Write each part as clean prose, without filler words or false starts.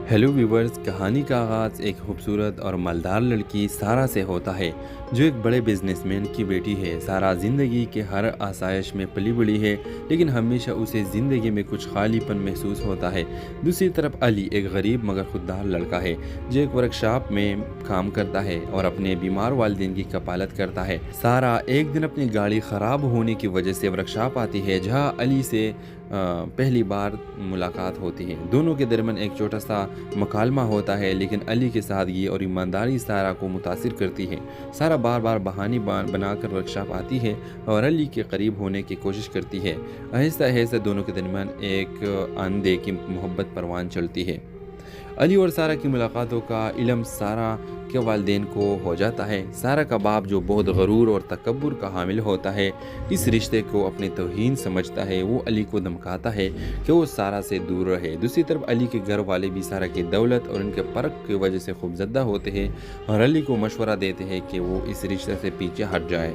Hello viewers, कहानी का आगाज़ एक खूबसूरत और मालदार लड़की सारा से होता है जो एक बड़े बिजनेसमैन की बेटी है। सारा ज़िंदगी के हर आसाइश में पली बड़ी है, लेकिन हमेशा उसे ज़िंदगी में कुछ खालीपन महसूस होता है। दूसरी तरफ अली एक गरीब मगर खुददार लड़का है जो एक वर्कशॉप में काम करता है और अपने बीमार वालिदैन की कपालत करता है। सारा एक दिन अपनी गाड़ी ख़राब होने की वजह से वर्कशॉप आती है जहाँ अली से पहली बार मुलाकात होती है। दोनों के दरमियान एक छोटा सा मकालमा होता है, लेकिन अली की सादगी और ईमानदारी सारा को मुतासिर करती है। सारा बार बार बहाने बनाकर वर्कशॉप आती है और अली के करीब होने की कोशिश करती है। आहिस्ता आहिस्ता दोनों के दरमियान एक आंधे की मोहब्बत परवान चलती है। अली और सारा की मुलाकातों का इल्म सारा के वालिदैन को हो जाता है। सारा का बाप जो बहुत गरूर और तकब्बुर का हामिल होता है, इस रिश्ते को अपनी तौहीन समझता है। वो अली को धमकाता है कि वो सारा से दूर रहे। दूसरी तरफ अली के घर वाले भी सारा की दौलत और उनके फ़र्क की वजह से खूबज़दा होते हैं और अली को मशवरा देते हैं कि वो इस रिश्ते से पीछे हट जाए।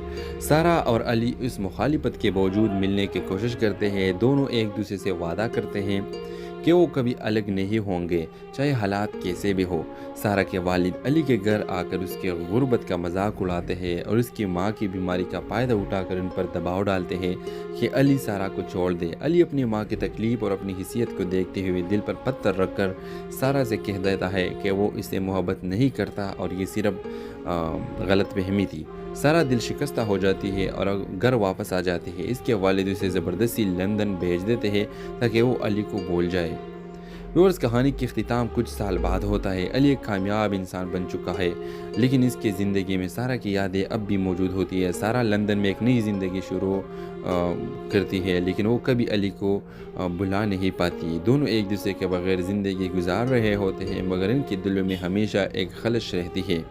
सारा और अली इस मुखालिफत के बावजूद मिलने की कोशिश करते हैं। दोनों एक दूसरे से वादा करते हैं कि वो कभी अलग नहीं होंगे, चाहे हालात कैसे भी हो। सारा के वालिद अली के घर आकर उसके गुर्बत का मजाक उड़ाते हैं और उसकी माँ की बीमारी का फ़ायदा उठाकर उन पर दबाव डालते हैं कि अली सारा को छोड़ दे। अली अपनी माँ की तकलीफ़ और अपनी हैसियत को देखते हुए दिल पर पत्थर रखकर सारा से कह देता है कि वो इससे मोहब्बत नहीं करता और ये सिर्फ गलत फहमी थी। सारा दिल शिकस्ता हो जाती है और घर वापस आ जाती है। इसके वालिद उसे ज़बरदस्ती लंदन भेज देते हैं ताकि वो अली को भूल जाए। व्यूअर्स, कहानी की इख्तिताम कुछ साल बाद होता है। अली एक कामयाब इंसान बन चुका है, लेकिन इसकी ज़िंदगी में सारा की यादें अब भी मौजूद होती है। सारा लंदन में एक नई ज़िंदगी शुरू करती है, लेकिन वो कभी अली को भुला नहीं पाती। दोनों एक दूसरे के बगैर ज़िंदगी गुजार रहे होते हैं, मगर इनके दिलों में हमेशा एक खलश रहती है।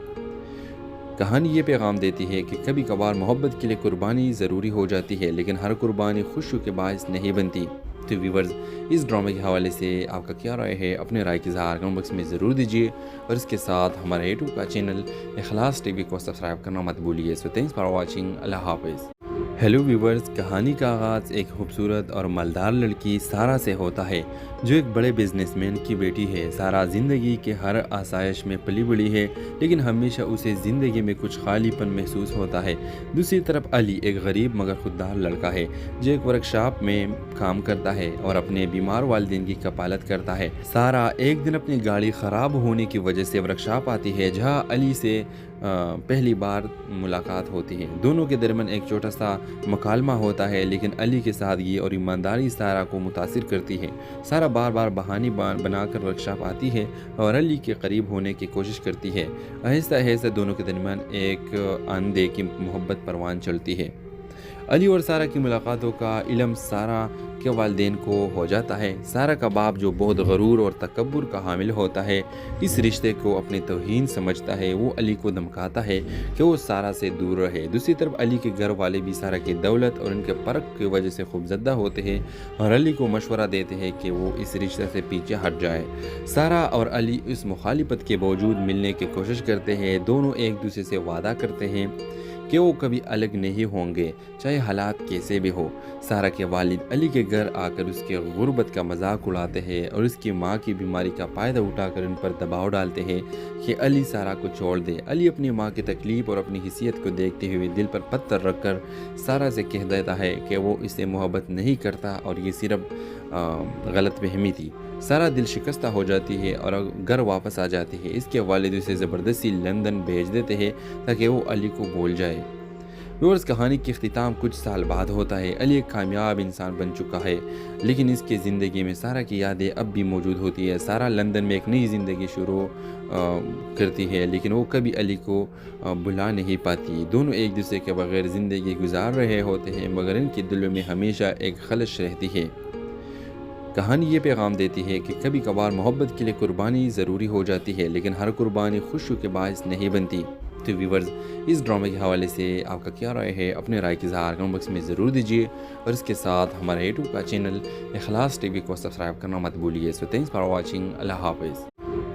कहानी ये पैगाम देती है कि कभी कभार मोहब्बत के लिए कुर्बानी ज़रूरी हो जाती है, लेकिन हर कुर्बानी खुशी के बायस नहीं बनती। तो व्यूवर्स, इस ड्रामे के हवाले से आपका क्या राय है? अपने राय की इज़हार कमेंट बॉक्स में ज़रूर दीजिए और इसके साथ हमारे यूट्यूब का चैनल इखलास टीवी को सब्सक्राइब करना मत भूलिए। So thanks for watching. अल्लाह हाफ़िज़। हेलो व्यूवर्स, कहानी का आगाज़ एक खूबसूरत और मालदार लड़की सारा से होता है जो एक बड़े बिजनेसमैन की बेटी है। सारा ज़िंदगी के हर आसाइश में पली बड़ी है, लेकिन हमेशा उसे ज़िंदगी में कुछ खालीपन महसूस होता है। दूसरी तरफ अली एक गरीब मगर खुददार लड़का है जो एक वर्कशॉप में काम करता है और अपने बीमार वालिदैन की कपालत करता है। सारा एक दिन अपनी गाड़ी ख़राब होने की वजह से वर्कशॉप आती है जहाँ अली से पहली बार मुलाकात होती है। दोनों के दरमियान एक छोटा सा मकालमा होता है, लेकिन अली की सादगी और ईमानदारी सारा को मुतासिर करती है। सारा बार बार बहाने बनाकर वर्कशॉप आती है और अली के करीब होने की कोशिश करती है। आहिस्ता आहिस्ता दोनों के दरमियान एक आंधे की मोहब्बत परवान चलती है। अली और सारा की मुलाकातों का इल्म सारा के वालिदैन को हो जाता है। सारा का बाप जो बहुत गरूर और तकब्बुर का हामिल होता है, इस रिश्ते को अपनी तौहीन समझता है। वो अली को धमकाता है कि वो सारा से दूर रहे। दूसरी तरफ अली के घर वाले भी सारा की दौलत और उनके फ़र्क की वजह से खूबज़दा होते हैं और अली को मशवरा देते हैं कि वो इस रिश्ते से पीछे हट जाए। सारा और अली इस मुखालिफत के बावजूद मिलने की कोशिश करते हैं। दोनों एक दूसरे से वादा करते हैं कि वो कभी अलग नहीं होंगे, चाहे हालात कैसे भी हो। सारा के वालिद अली के घर आकर उसके गुर्बत का मजाक उड़ाते हैं और उसकी माँ की बीमारी का फ़ायदा उठाकर उन पर दबाव डालते हैं कि अली सारा को छोड़ दे। अली अपनी माँ की तकलीफ़ और अपनी हैसियत को देखते हुए दिल पर पत्थर रखकर सारा से कह देता है कि वो इससे मोहब्बत नहीं करता और ये सिर्फ गलत फहमी थी। सारा दिल शिकस्ता हो जाती है और घर वापस आ जाती है। इसके वालिद उसे ज़बरदस्ती लंदन भेज देते हैं ताकि वो अली को भूल जाए। व्यूअर्स, कहानी की इख्तिताम कुछ साल बाद होता है। अली एक कामयाब इंसान बन चुका है, लेकिन इसकी ज़िंदगी में सारा की यादें अब भी मौजूद होती है। सारा लंदन में एक नई ज़िंदगी शुरू करती है, लेकिन वो कभी अली को भुला नहीं पाती। दोनों एक दूसरे के बगैर ज़िंदगी गुजार रहे होते हैं, मगर इनके दिलों में हमेशा एक खलश रहती है। कहानी ये पैगाम देती है कि कभी कभार मोहब्बत के लिए कुर्बानी ज़रूरी हो जाती है, लेकिन हर कुर्बानी खुशी के बायस नहीं बनती। तो व्यूवर्स, इस ड्रामे के हवाले से आपका क्या राय है? अपने राय की इज़हार कमेंट बॉक्स में ज़रूर दीजिए और इसके साथ हमारे यूट्यूब का चैनल इखलास टीवी को सब्सक्राइब करना मत भूलिए। So thanks for watching. अल्लाह हाफ़िज़।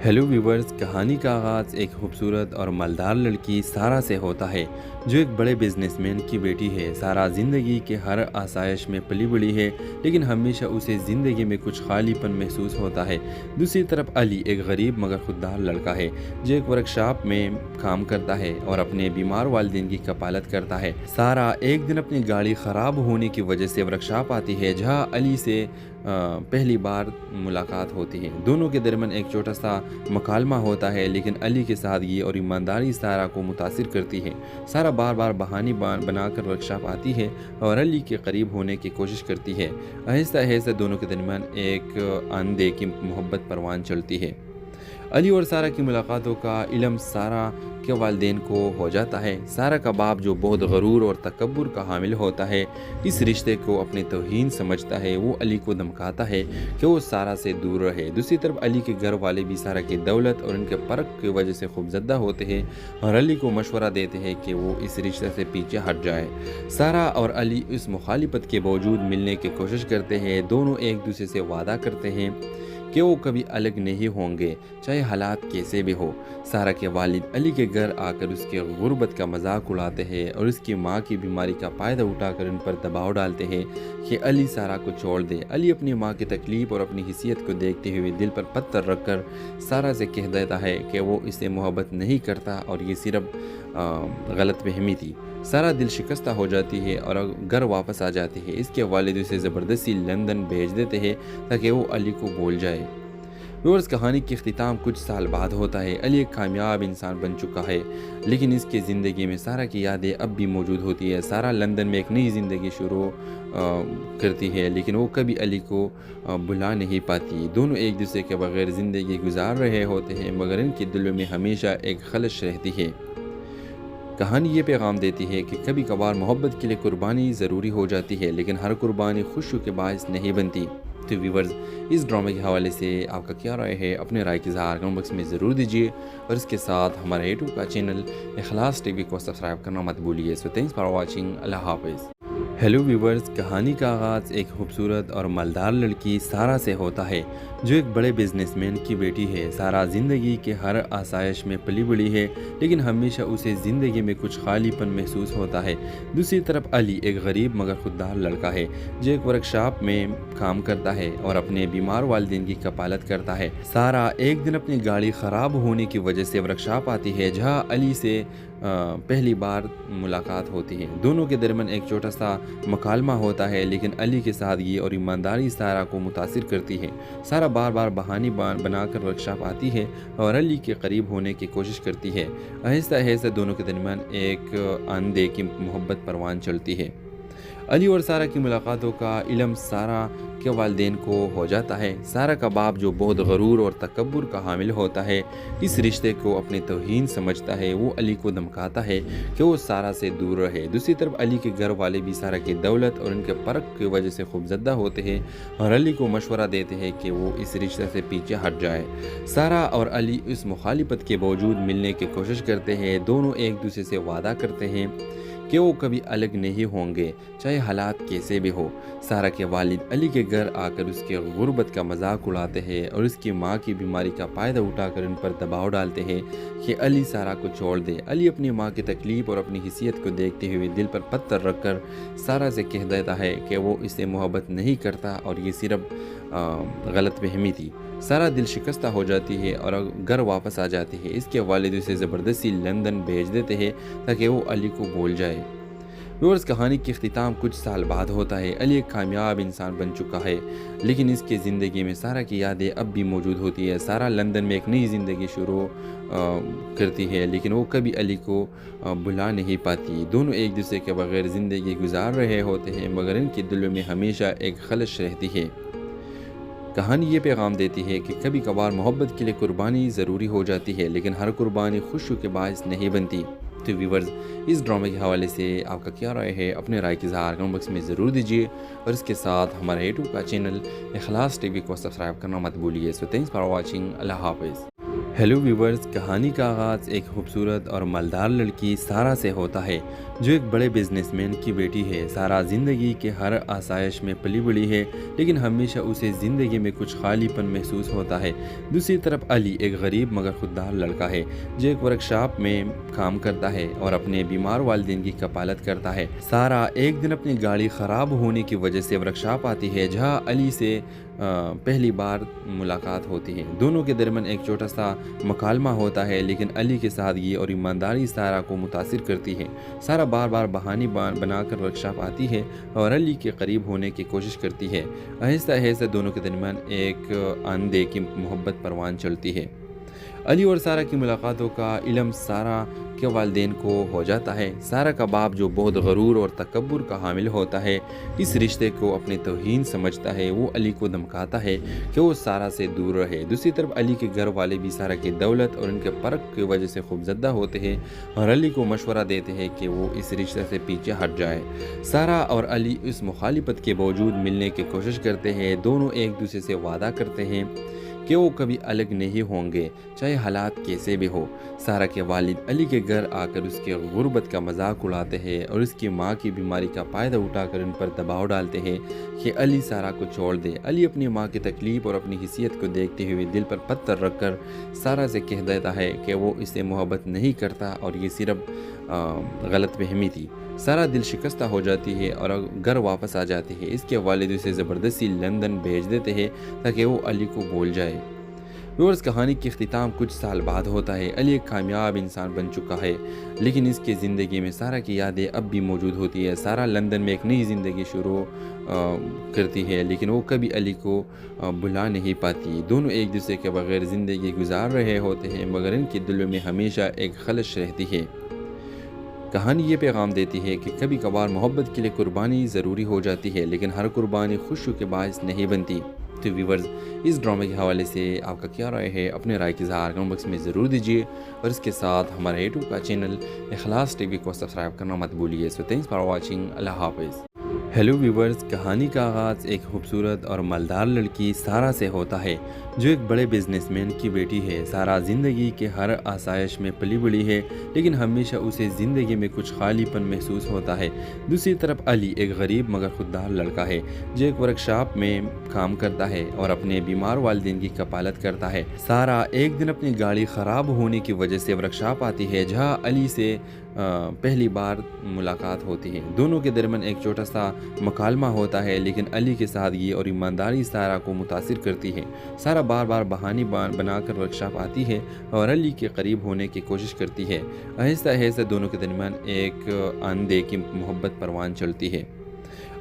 हेलो व्यूवर्स, कहानी का आगाज़ एक खूबसूरत और मालदार लड़की सारा से होता है जो एक बड़े बिजनेसमैन की बेटी है। सारा ज़िंदगी के हर आसाइश में पली बड़ी है, लेकिन हमेशा उसे ज़िंदगी में कुछ खालीपन महसूस होता है। दूसरी तरफ अली एक गरीब मगर खुददार लड़का है जो एक वर्कशॉप में काम करता है और अपने बीमार वालिदैन की कफालत करता है। सारा एक दिन अपनी गाड़ी ख़राब होने की वजह से वर्कशॉप आती है जहाँ अली से पहली बार मुलाकात होती है। दोनों के दरमियान एक छोटा सा मकालमा होता है, लेकिन अली की सादगी और ईमानदारी सारा को मुतासिर करती है। सारा बार बार बहाने बनाकर वर्कशॉप आती है और अली के करीब होने की कोशिश करती है। आहिस्ता आहिस्ता दोनों के दरमियान एक आंधे की मोहब्बत परवान चलती है। अली और सारा की मुलाकातों का इल्म सारा के वालिदैन को हो जाता है। सारा का बाप जो बहुत गरूर और तकब्बुर का हामिल होता है, इस रिश्ते को अपनी तौहीन समझता है। वो अली को धमकाता है कि वो सारा से दूर रहे। दूसरी तरफ अली के घर वाले भी सारा की दौलत और उनके फ़र्क की वजह से खूबज़दा होते हैं और अली को मशवरा देते हैं कि वो इस रिश्ते से पीछे हट जाए। सारा और अली इस मुखालिफत के बावजूद मिलने की कोशिश करते हैं। दोनों एक दूसरे से वादा करते हैं कि वो कभी अलग नहीं होंगे, चाहे हालात कैसे भी हो। सारा के वालिद अली के घर आकर उसके गुर्बत का मजाक उड़ाते हैं और उसकी माँ की बीमारी का फ़ायदा उठाकर उन पर दबाव डालते हैं कि अली सारा को छोड़ दे। अली अपनी माँ की तकलीफ़ और अपनी हिसियत को देखते हुए दिल पर पत्थर रखकर सारा से कह देता है कि वो इससे मोहब्बत नहीं करता और ये सिर्फ गलत फहमी थी। सारा दिल शिकस्ता हो जाती है और घर वापस आ जाती है। इसके वालिद उसे ज़बरदस्ती लंदन भेज देते हैं ताकि वो अली को भूल जाए। व्यूअर्स, कहानी की इख्तिताम कुछ साल बाद होता है। अली एक कामयाब इंसान बन चुका है, लेकिन इसकी ज़िंदगी में सारा की यादें अब भी मौजूद होती है। सारा लंदन में एक नई ज़िंदगी शुरू करती है, लेकिन वो कभी अली को भुला नहीं पाती। दोनों एक दूसरे के बगैर ज़िंदगी गुजार रहे होते हैं, मगर इनके दिलों में हमेशा एक खलश रहती है। कहानी ये पैगाम देती है कि कभी कभार मोहब्बत के लिए कुर्बानी ज़रूरी हो जाती है, लेकिन हर कुर्बानी खुशी के बायस नहीं बनती। तो व्यूवर्स, इस ड्रामे के हवाले से आपका क्या राय है? अपने राय की इज़हार कमेंट बॉक्स में ज़रूर दीजिए और इसके साथ हमारे यूट्यूब का चैनल इखलास टीवी को सब्सक्राइब करना मत भूलिए। So thanks for watching. अल्लाह हाफ़िज़। हेलो व्यूवर्स, कहानी का आगाज़ एक खूबसूरत और मालदार लड़की सारा से होता है जो एक बड़े बिजनेसमैन की बेटी है। सारा ज़िंदगी के हर आसाइश में पली बड़ी है, लेकिन हमेशा उसे ज़िंदगी में कुछ खालीपन महसूस होता है। दूसरी तरफ अली एक गरीब मगर खुददार लड़का है जो एक वर्कशॉप में काम करता है और अपने बीमार वालिदैन की कफालत करता है। सारा एक दिन अपनी गाड़ी ख़राब होने की वजह से वर्कशॉप आती है जहाँ अली से पहली बार मुलाकात होती है। दोनों के दरमियान एक छोटा सा मकालमा होता है, लेकिन अली की सादगी और ईमानदारी सारा को मुतासिर करती है। सारा बार बार बहाने बनाकर वर्कशॉप आती है और अली के करीब होने की कोशिश करती है। आहिस्ता आहिस्ता दोनों के दरमियान एक आंधे की मोहब्बत परवान चलती है। अली और सारा की मुलाकातों का इल्म सारा के वालिदैन को हो जाता है। सारा का बाप जो बहुत गरूर और तकब्बुर का हामिल होता है, इस रिश्ते को अपनी तौहीन समझता है। वो अली को धमकाता है कि वो सारा से दूर रहे। दूसरी तरफ अली के घर वाले भी सारा की दौलत और उनके फ़र्क की वजह से खूबज़दा होते हैं और अली को मशवरा देते हैं कि वो इस रिश्ते से पीछे हट जाए। सारा और अली इस मुखालिफत के बावजूद मिलने की कोशिश करते हैं। दोनों एक दूसरे से वादा करते हैं कि वो कभी अलग नहीं होंगे, चाहे हालात कैसे भी हो। सारा के वालिद अली के घर आकर उसके गुर्बत का मजाक उड़ाते हैं और उसकी माँ की बीमारी का फ़ायदा उठाकर उन पर दबाव डालते हैं कि अली सारा को छोड़ दे। अली अपनी माँ की तकलीफ़ और अपनी हिसियत को देखते हुए दिल पर पत्थर रखकर सारा से कह देता है कि वो इससे मोहब्बत नहीं करता और ये सिर्फ गलत फहमी थी। सारा दिल शिकस्ता हो जाती है और घर वापस आ जाती है। इसके वालिद उसे ज़बरदस्ती लंदन भेज देते हैं ताकि वो अली को भूल जाए। व्यूअर्स, कहानी की इख्तिताम कुछ साल बाद होता है। अली एक कामयाब इंसान बन चुका है, लेकिन इसकी ज़िंदगी में सारा की यादें अब भी मौजूद होती है। सारा लंदन में एक नई ज़िंदगी शुरू करती है, लेकिन वो कभी अली को भुला नहीं पाती। दोनों एक दूसरे के बगैर ज़िंदगी गुजार रहे होते हैं, मगर इनके दिलों में हमेशा एक खलश रहती है। कहानी ये पैगाम देती है कि कभी कभार मोहब्बत के लिए कुर्बानी ज़रूरी हो जाती है, लेकिन हर कुर्बानी खुशी के बायस नहीं बनती। तो व्यूवर्स, इस ड्रामे के हवाले से आपका क्या राय है? अपने राय की इज़हार कमेंट बॉक्स में ज़रूर दीजिए और इसके साथ हमारे यूट्यूब का चैनल इखलास टीवी को सब्सक्राइब करना मत भूलिए। So thanks for watching. अल्लाह हाफ़िज़। हेलो व्यूवर्स, कहानी का आगाज़ एक खूबसूरत और मालदार लड़की सारा से होता है जो एक बड़े बिजनेसमैन की बेटी है। सारा ज़िंदगी के हर आसाइश में पली बड़ी है, लेकिन हमेशा उसे ज़िंदगी में कुछ खालीपन महसूस होता है। दूसरी तरफ अली एक गरीब मगर खुददार लड़का है जो एक वर्कशॉप में काम करता है और अपने बीमार वालिदैन की कपालत करता है। सारा एक दिन अपनी गाड़ी ख़राब होने की वजह से वर्कशॉप आती है जहाँ अली से पहली बार मुलाकात होती है। दोनों के दरमियान एक छोटा सा मकालमा होता है, लेकिन अली की सादगी और ईमानदारी सारा को मुतासिर करती है। सारा बार बार बहाने बनाकर वर्कशॉप आती है और अली के करीब होने की कोशिश करती है। आहिस्ता आहिस्ता दोनों के दरमियान एक आंधे की मोहब्बत परवान चलती है। अली और सारा की मुलाकातों का इल्म सारा के वालिदैन को हो जाता है। सारा का बाप जो बहुत गरूर और तकब्बुर का हामिल होता है, इस रिश्ते को अपनी तौहीन समझता है। वो अली को धमकाता है कि वो सारा से दूर रहे। दूसरी तरफ अली के घर वाले भी सारा की दौलत और उनके फ़र्क की वजह से खूबज़दा होते हैं और अली को मशवरा देते हैं कि वो इस रिश्ते से पीछे हट जाए। सारा और अली इस मुखालिफत के बावजूद मिलने की कोशिश करते हैं। दोनों एक दूसरे से वादा करते हैं कि वो कभी अलग नहीं होंगे, चाहे हालात कैसे भी हो। सारा के वालिद अली के घर आकर उसके गुर्बत का मजाक उड़ाते हैं और उसकी माँ की बीमारी का फ़ायदा उठाकर उन पर दबाव डालते हैं कि अली सारा को छोड़ दे। अली अपनी माँ की तकलीफ़ और अपनी हिस्सियत को देखते हुए दिल पर पत्थर रखकर सारा से कह देता है कि वो इससे मोहब्बत नहीं करता और ये सिर्फ गलतफहमी थी। सारा दिल शिकस्ता हो जाती है और घर वापस आ जाती है। इसके वालिद उसे ज़बरदस्ती लंदन भेज देते हैं ताकि वो अली को भूल जाए। व्यूअर्स, कहानी की इख्तिताम कुछ साल बाद होता है। अली एक कामयाब इंसान बन चुका है, लेकिन इसकी ज़िंदगी में सारा की यादें अब भी मौजूद होती है। सारा लंदन में एक नई ज़िंदगी शुरू करती है, लेकिन वो कभी अली को भुला नहीं पाती। दोनों एक दूसरे के बगैर ज़िंदगी गुजार रहे होते हैं, मगर इनके दिलों में हमेशा एक खलश रहती है। कहानी ये पैगाम देती है कि कभी कभार मोहब्बत के लिए कुर्बानी ज़रूरी हो जाती है, लेकिन हर कुर्बानी खुशी के बायस नहीं बनती। तो व्यूवर्स, इस ड्रामे के हवाले से आपका क्या राय है? अपने राय की इज़हार कमेंट बॉक्स में ज़रूर दीजिए और इसके साथ हमारे यूट्यूब का चैनल इखलास टीवी को सब्सक्राइब करना मत भूलिए। So thanks for watching. अल्लाह हाफ़िज़। हेलो व्यूवर्स, कहानी का आगाज़ एक खूबसूरत और मालदार लड़की सारा से होता है जो एक बड़े बिजनेसमैन की बेटी है। सारा ज़िंदगी के हर आसाइश में पली बड़ी है, लेकिन हमेशा उसे ज़िंदगी में कुछ खालीपन महसूस होता है। दूसरी तरफ अली एक गरीब मगर खुददार लड़का है जो एक वर्कशॉप में काम करता है और अपने बीमार वालिदैन की कपालत करता है। सारा एक दिन अपनी गाड़ी ख़राब होने की वजह से वर्कशॉप आती है जहाँ अली से पहली बार मुलाकात होती है। दोनों के दरमियान एक छोटा सा मकालमा होता है, लेकिन अली की सादगी और ईमानदारी सारा को मुतासिर करती है। सारा बार बार बहाने बनाकर वर्कशॉप आती है और अली के करीब होने की कोशिश करती है। आहिस्ता आहिस्ता दोनों के दरमियान एक आंधे की मोहब्बत परवान चलती है।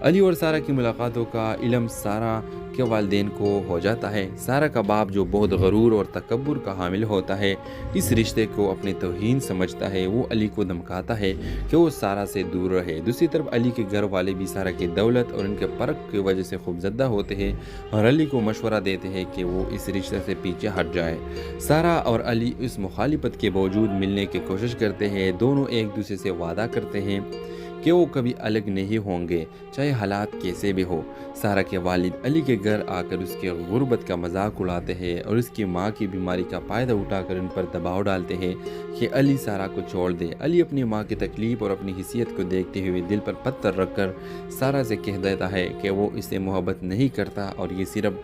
अली और सारा की मुलाकातों का इल्म सारा के वालिदैन को हो जाता है। सारा का बाप जो बहुत गरूर और तकब्बुर का हामिल होता है, इस रिश्ते को अपनी तौहीन समझता है। वो अली को धमकाता है कि वो सारा से दूर रहे। दूसरी तरफ अली के घर वाले भी सारा की दौलत और उनके फ़र्क की वजह से खूबज़दा होते हैं और अली को मशवरा देते हैं कि वो इस रिश्ते से पीछे हट जाए। सारा और अली इस मुखालिफत के बावजूद मिलने की कोशिश करते हैं। दोनों एक दूसरे से वादा करते हैं कि वो कभी अलग नहीं होंगे, चाहे हालात कैसे भी हो। सारा के वालिद अली के घर आकर उसके गुर्बत का मजाक उड़ाते हैं और उसकी माँ की बीमारी का फ़ायदा उठाकर उन पर दबाव डालते हैं कि अली सारा को छोड़ दे। अली अपनी माँ की तकलीफ़ और अपनी हिस्सियत को देखते हुए दिल पर पत्थर रखकर सारा से कह देता है कि वो इससे मोहब्बत नहीं करता और ये सिर्फ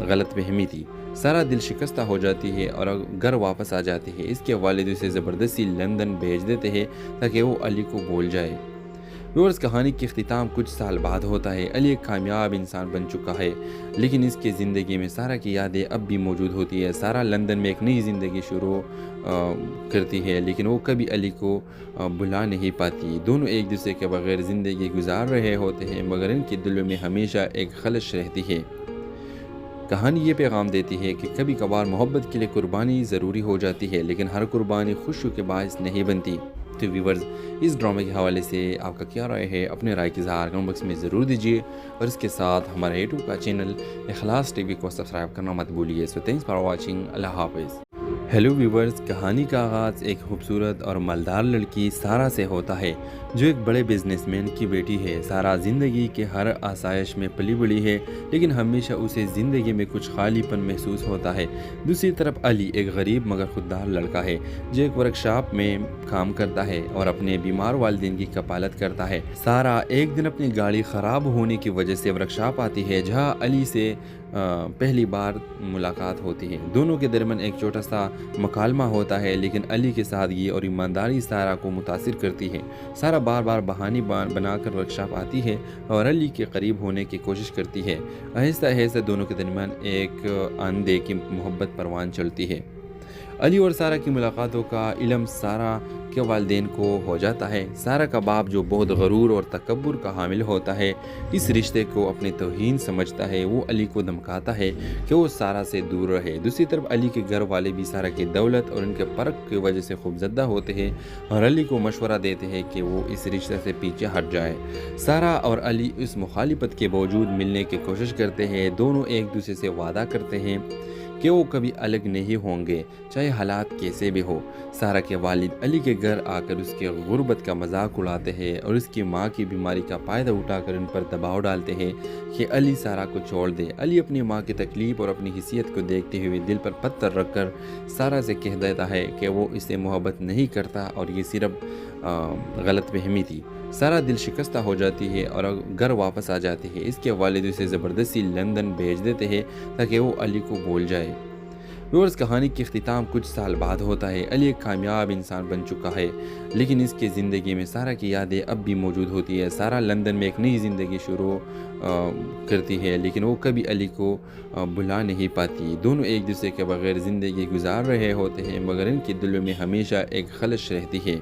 गलतफहमी थी। सारा दिल शिकस्ता हो जाती है और घर वापस आ जाती है। इसके वालिद उसे ज़बरदस्ती लंदन भेज देते हैं ताकि वो अली को भूल जाए। व्यूअर्स, कहानी की इख्तिताम कुछ साल बाद होता है। अली एक कामयाब इंसान बन चुका है, लेकिन इसकी ज़िंदगी में सारा की यादें अब भी मौजूद होती है। सारा लंदन में एक नई ज़िंदगी शुरू करती है, लेकिन वो कभी अली को भुला नहीं पाती। दोनों एक दूसरे के बगैर ज़िंदगी गुजार रहे होते हैं, मगर इनके दिलों में हमेशा एक खलश रहती है। कहानी ये पैगाम देती है कि कभी कभार मोहब्बत के लिए कुर्बानी ज़रूरी हो जाती है, लेकिन हर कुर्बानी खुशी के बायस नहीं बनती। तो व्यूवर्स, इस ड्रामे के हवाले से आपका क्या राय है? अपने राय की इज़हार कमेंट बॉक्स में ज़रूर दीजिए और इसके साथ हमारे यूट्यूब का चैनल इखलास टीवी को सब्सक्राइब करना मत भूलिए। So thanks for watching. अल्लाह हाफ़िज़। हेलो व्यूवर्स, कहानी का आगाज़ एक खूबसूरत और मालदार लड़की सारा से होता है जो एक बड़े बिजनेसमैन की बेटी है। सारा ज़िंदगी के हर आसाइश में पली बड़ी है, लेकिन हमेशा उसे ज़िंदगी में कुछ खालीपन महसूस होता है। दूसरी तरफ अली एक गरीब मगर खुददार लड़का है जो एक वर्कशॉप में काम करता है और अपने बीमार वालिदैन की कपालत करता है। सारा एक दिन अपनी गाड़ी ख़राब होने की वजह से वर्कशॉप आती है जहां अली से पहली बार मुलाकात होती है। दोनों के दरमियान एक छोटा सा मकालमा होता है, लेकिन अली की सादगी और ईमानदारी सारा को मुतासिर करती है। सारा बार बार बहाने बनाकर वर्कशॉप आती है और अली के करीब होने की कोशिश करती है। आहिस्ता आहिस्ता दोनों के दरमियान एक आंधे की मोहब्बत परवान चलती है। अली और सारा की मुलाकातों का इल्म सारा के वालिदैन को हो जाता है। सारा का बाप जो बहुत गरूर और तकब्बुर का हामिल होता है, इस रिश्ते को अपनी तौहीन समझता है। वो अली को धमकाता है कि वो सारा से दूर रहे। दूसरी तरफ अली के घर वाले भी सारा की दौलत और उनके फ़र्क की वजह से खूबज़दा होते हैं और अली को मशवरा देते हैं कि वो इस रिश्ते से पीछे हट जाए। सारा और अली इस मुखालिफत के बावजूद मिलने की कोशिश करते हैं। दोनों एक दूसरे से वादा करते हैं कि वो कभी अलग नहीं होंगे, चाहे हालात कैसे भी हो। सारा के वालिद अली के घर आकर उसके गुर्बत का मजाक उड़ाते हैं और उसकी माँ की बीमारी का फ़ायदा उठाकर उन पर दबाव डालते हैं कि अली सारा को छोड़ दे। अली अपनी माँ की तकलीफ़ और अपनी हिस्सियत को देखते हुए दिल पर पत्थर रखकर सारा से कह देता है कि वो इससे मोहब्बत नहीं करता और ये सिर्फ गलत फहमी थी। सारा दिल शिकस्ता हो जाती है और घर वापस आ जाती है। इसके वालिद उसे ज़बरदस्ती लंदन भेज देते हैं ताकि वो अली को भूल जाए। व्यूअर्स, कहानी के अख्तिताम कुछ साल बाद होता है। अली एक कामयाब इंसान बन चुका है, लेकिन इसकी ज़िंदगी में सारा की यादें अब भी मौजूद होती है। सारा लंदन में एक नई ज़िंदगी शुरू करती है, लेकिन वो कभी अली को भुला नहीं पाती। दोनों एक दूसरे के बगैर ज़िंदगी गुजार रहे होते हैं, मगर इनके दिलों में हमेशा एक खलश रहती है।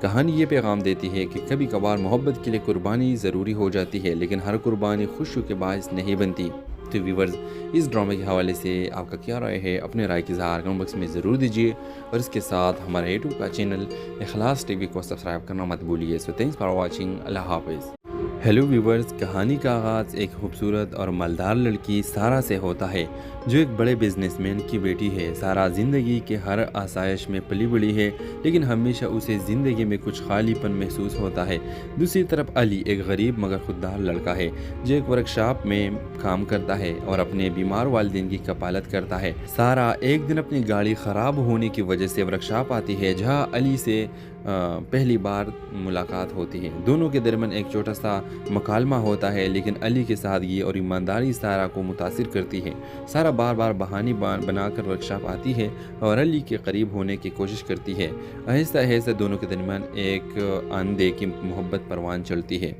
कहानी ये पैगाम देती है कि कभी कभार मोहब्बत के लिए कुर्बानी ज़रूरी हो जाती है, लेकिन हर कुर्बानी खुशी के बायस नहीं बनती। तो व्यूवर्स, इस ड्रामे के हवाले से आपका क्या राय है? अपने राय की इज़हार कमेंट बॉक्स में ज़रूर दीजिए और इसके साथ हमारे यूट्यूब का चैनल इखलास टीवी को सब्सक्राइब करना मत भूलिए। So thanks for watching. अल्लाह हाफ़िज़। हेलो व्यूवर्स, कहानी का आगाज़ एक खूबसूरत और मालदार लड़की सारा से होता है जो एक बड़े बिजनेसमैन की बेटी है। सारा ज़िंदगी के हर आसाइश में पली बड़ी है, लेकिन हमेशा उसे ज़िंदगी में कुछ खालीपन महसूस होता है। दूसरी तरफ अली एक गरीब मगर खुददार लड़का है जो एक वर्कशॉप में काम करता है और अपने बीमार वालिदैन की कपालत करता है। सारा एक दिन अपनी गाड़ी ख़राब होने की वजह से वर्कशॉप आती है जहां अली से पहली बार मुलाकात होती है। दोनों के दरमियान एक छोटा सा मकालमा होता है, लेकिन अली की सादगी और ईमानदारी सारा को मुतासिर करती है। सारा बार बार बहाने बनाकर वर्कशॉप आती है और अली के करीब होने की कोशिश करती है। आहिस्ता आहिस्ता दोनों के दरमियान एक आंधे की मोहब्बत परवान चलती है।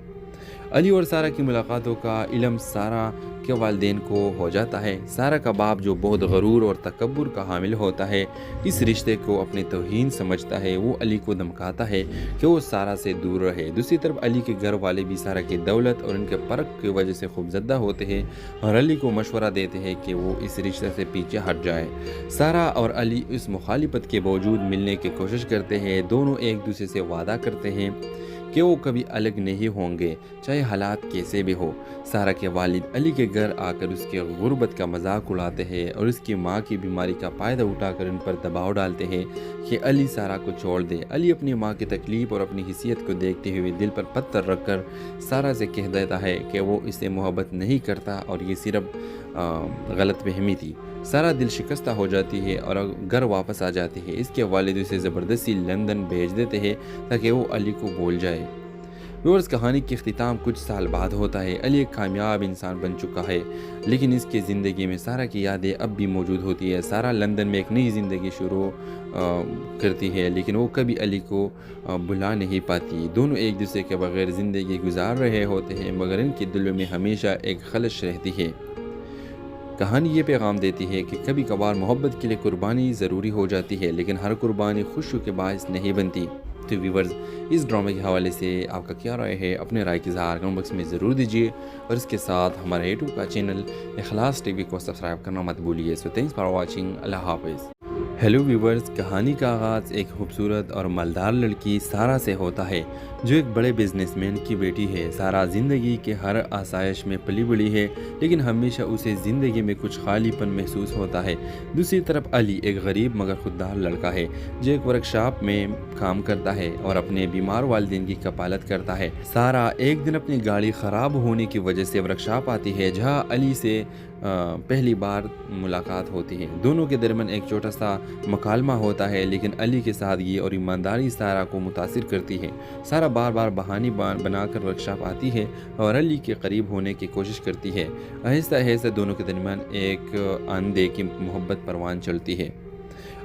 अली और सारा की मुलाकातों का इल्म सारा के वालिदैन को हो जाता है। सारा का बाप जो बहुत गरूर और तकब्बुर का हामिल होता है, इस रिश्ते को अपनी तौहीन समझता है। वो अली को धमकाता है कि वो सारा से दूर रहे। दूसरी तरफ अली के घर वाले भी सारा की दौलत और उनके फ़र्क की वजह से खूबज़दा होते हैं और अली को मशवरा देते हैं कि वो इस रिश्ते से पीछे हट जाए। सारा और अली इस मुखालिफत के बावजूद मिलने की कोशिश करते हैं। दोनों एक दूसरे से वादा करते हैं कि वो कभी अलग नहीं होंगे, चाहे हालात कैसे भी हो। सारा के वालिद अली के घर आकर उसके गुर्बत का मजाक उड़ाते हैं और उसकी माँ की बीमारी का फ़ायदा उठाकर उन पर दबाव डालते हैं कि अली सारा को छोड़ दे। अली अपनी माँ की तकलीफ़ और अपनी हिस्सियत को देखते हुए दिल पर पत्थर रखकर सारा से कह देता है कि वो इससे मोहब्बत नहीं करता और ये सिर्फ गलत फहमी थी। सारा दिल शिकस्ता हो जाती है और घर वापस आ जाती है। इसके वालिद उसे ज़बरदस्ती लंदन भेज देते हैं ताकि वो अली को भूल जाए। व्यूअर्स, कहानी के अख्तिताम कुछ साल बाद होता है। अली एक कामयाब इंसान बन चुका है, लेकिन इसकी ज़िंदगी में सारा की यादें अब भी मौजूद होती है। सारा लंदन में एक नई ज़िंदगी शुरू करती है, लेकिन वो कभी अली को भुला नहीं पाती। दोनों एक दूसरे के बगैर ज़िंदगी गुजार रहे होते हैं, मगर इनके दिलों में हमेशा एक खलश रहती है। कहानी ये पैगाम देती है कि कभी कभार मोहब्बत के लिए कुर्बानी ज़रूरी हो जाती है, लेकिन हर कुर्बानी खुशी के बायस नहीं बनती। तो व्यूवर्स, इस ड्रामे के हवाले से आपका क्या राय है? अपने राय की इज़हार कमेंट बॉक्स में ज़रूर दीजिए और इसके साथ हमारे यूट्यूब का चैनल इखलास टीवी को सब्सक्राइब करना मत भूलिए। So thanks for watching. अल्लाह हाफ़िज़। हेलो व्यूवर्स, कहानी का आगाज़ एक खूबसूरत और मालदार लड़की सारा से होता है जो एक बड़े बिजनेसमैन की बेटी है। सारा ज़िंदगी के हर आसाइश में पली बड़ी है, लेकिन हमेशा उसे ज़िंदगी में कुछ खालीपन महसूस होता है। दूसरी तरफ अली एक गरीब मगर खुददार लड़का है जो एक वर्कशॉप में काम करता है और अपने बीमार वालिदैन की कफालत करता है। सारा एक दिन अपनी गाड़ी ख़राब होने की वजह से वर्कशॉप आती है जहाँ अली से पहली बार मुलाकात होती है। दोनों के दरमियान एक छोटा सा मकालमा होता है, लेकिन अली के सादगी और ईमानदारी सारा को मुतासिर करती है। सारा बार बार बहाने बनाकर वर्कशॉप आती है और अली के करीब होने की कोशिश करती है। आहिस्ता आहिस्ता दोनों के दरमियान एक अनदेखी मोहब्बत परवान चलती है।